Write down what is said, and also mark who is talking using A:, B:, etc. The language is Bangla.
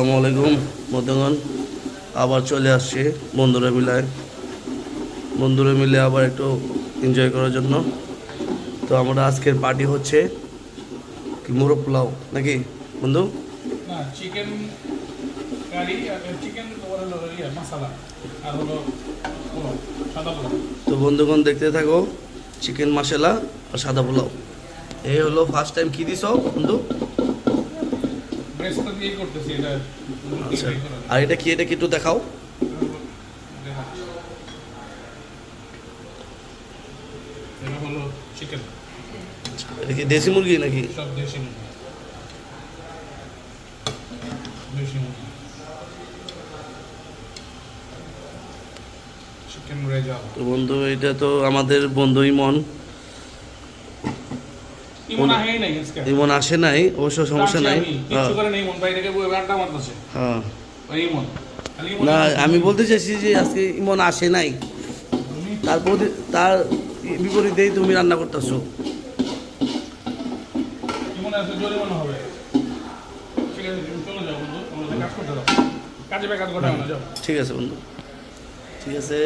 A: আসসালামু আলাইকুম বন্ধুগণ, আবার চলে আসছি বন্ধুরা মিলে আবার একটু এনজয় করার জন্য। তো আমরা আজকের পার্টি হচ্ছে কি মোরগ পোলাও নাকি বন্ধু?
B: না, চিকেন কারি আর চিকেন হলো মশলা আর হলো পোলাও, সাদা পোলাও।
A: তো বন্ধুগণ দেখতে থাকো, চিকেন মশলা আর সাদা পোলাও। এই হলো ফার্স্ট টাইম কি দিছ বন্ধু?
B: ব্রেস্তা দিয়েই করতেছি এটা।
A: আচ্ছা, আর এটা কি একটু দেখাও।
B: দেখাচ্ছি। এটা হলো চিকেন,
A: এটা কি দেশি মুরগি নাকি?
B: সব দেশি মুরগি, দেশি মুরগি। চিকেন রেজাল।
A: তো বন্ধু, এটা তো আমাদের বন্ধু ইমন
B: ইমন আহেই নাই আজকে।
A: ইমন আসে নাই, অবশ্য সমস্যা নাই।
B: কিছু করে নেই, ইমন বাইরে থেকে বই আড্ডা মারতেছে।
A: হ্যাঁ,
B: ওই ইমন খালি ইমন
A: না আমি বলতে চাইছি যে আজকে ইমন আসে নাই, তারপর তার বিপরীতেই তুমি রান্না করতেছো।
B: ইমন আছে, জরিমানা হবে। ঠিক আছে, তুমি চলে যাও বন্ধু, আমাদের কাজ করতে দাও। কাজে বেকার করে না, যাও।
A: ঠিক আছে বন্ধু, ঠিক আছে।